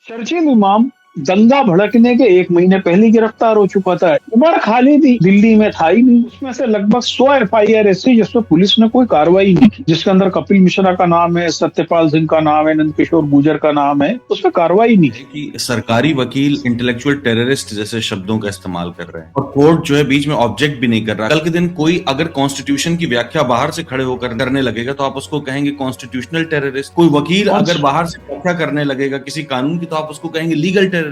Churchill इमाम दंगा भड़कने के 1 महीने पहले गिरफ्तार हो चुका था। उमर खालिदी दिल्ली में था ही नहीं। उसमें से लगभग 100 एफआईआर ऐसी जिसमें पुलिस ने कोई कार्रवाई नहीं की, जिसके अंदर कपिल मिश्रा का नाम है, सत्यपाल सिंह का नाम है, नंदकिशोर गुर्जर का नाम है, उस पर कार्रवाई नहीं की। कि सरकारी वकील इंटेलेक्चुअल टेररिस्ट जैसे शब्दों का इस्तेमाल कर रहे हैं और कोर्ट जो है बीच में ऑब्जेक्ट भी नहीं कर रहा। कल के दिन कोई अगर कॉन्स्टिट्यूशन की व्याख्या बाहर से खड़े होकर करने लगेगा तो आप उसको कहेंगे कॉन्स्टिट्यूशनल टेररिस्ट। कोई वकील अगर बाहर से व्याख्या करने लगेगा किसी कानून की तो आप उसको कहेंगे लीगल टेररिस्ट।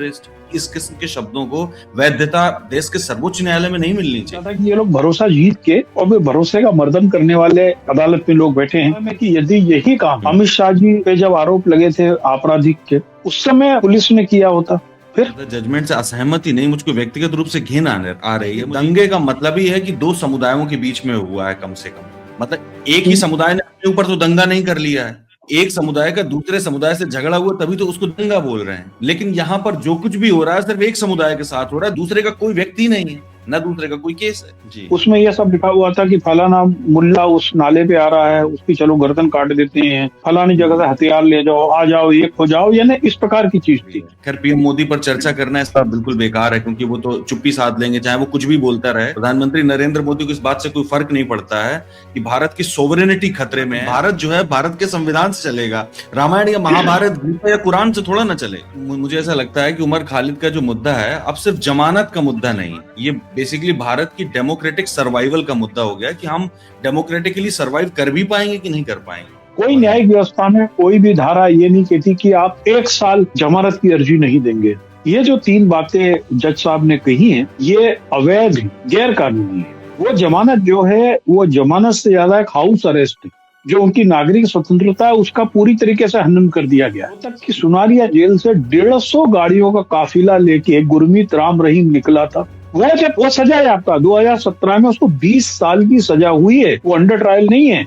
इस किस्म के शब्दों को वैधता देश के सर्वोच्च न्यायालय में नहीं मिलनी चाहिए। ये लोग भरोसा जीत के और वे भरोसे का मर्दन करने वाले अदालत में लोग बैठे हैं कि यदि यही काम अमित शाह जी पे जब आरोप लगे थे आपराधिक के, उस समय पुलिस ने किया होता, फिर जजमेंट से असहमति नहीं, मुझको व्यक्तिगत रूप से घिन आ रही है। दंगे का मतलब ही है कि दो समुदायों के बीच में हुआ है कम से कम। मतलब एक ही समुदाय ने अपने ऊपर तो दंगा नहीं कर लिया है, एक समुदाय का दूसरे समुदाय से झगड़ा हुआ तभी तो उसको दंगा बोल रहे हैं। लेकिन यहाँ पर जो कुछ भी हो रहा है सिर्फ एक समुदाय के साथ हो रहा है, दूसरे का कोई व्यक्ति नहीं है, न दूसरे का कोई केस है जी। उसमें यह सब लिखा हुआ था कि फलाना मुल्ला उस नाले पे आ रहा है, उसकी चलो गर्दन काट देते हैं, फलानी जगह से हथियार ले जाओ, आ जाओ, एक हो जाओ, यानी इस प्रकार की चीज थी। खैर पीएम मोदी पर चर्चा करना इसका बिल्कुल बेकार है, क्योंकि वो तो चुप्पी साध लेंगे चाहे वो कुछ भी बोलता रहे। प्रधानमंत्री नरेंद्र मोदी को इस बात से कोई फर्क नहीं पड़ता है कि भारत की सोवरेनिटी खतरे में है। भारत जो है भारत के संविधान से चलेगा, रामायण या महाभारत गीता या कुरान से थोड़ा ना चले। मुझे ऐसा लगता है कि उमर खालिद का जो मुद्दा है अब सिर्फ जमानत का मुद्दा नहीं, ये बेसिकली भारत की डेमोक्रेटिक सर्वाइवल का मुद्दा हो गया कि हम डेमोक्रेटिकली सर्वाइव कर भी पाएंगे कि नहीं कर पाएंगे। कोई न्यायिक व्यवस्था में कोई भी धारा ये नहीं कहती कि आप 1 साल जमानत की अर्जी नहीं देंगे। ये जो 3 बातें जज साहब ने कही हैं, ये अवैध गैर कानूनी है। वो जमानत जो है वो जमानत से ज्यादा एक हाउस अरेस्ट है, जो उनकी नागरिक स्वतंत्रता है उसका पूरी तरीके से हनन कर दिया गया। तक की सुनारिया जेल से 150 गाड़ियों का काफिला लेके गुरमीत राम रहीम निकला था। वो जब वो सजा याफ्ता 2017 में उसको 20 साल की सजा हुई है, वो अंडर ट्रायल नहीं है।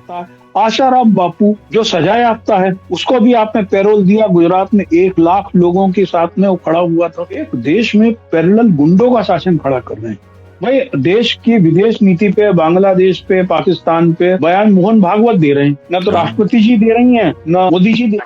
आशाराम बापू जो सजा याफ्ता है उसको भी आपने पैरोल दिया। गुजरात में 1 लाख लोगों के साथ में वो खड़ा हुआ था। एक देश में पैरेलल गुंडों का शासन खड़ा कर रहे हैं। भाई देश की विदेश नीति पे, बांग्लादेश पे, पाकिस्तान पे बयान मोहन भागवत दे रहे हैं, न तो राष्ट्रपति जी दे रही हैं, न मोदी जी दे।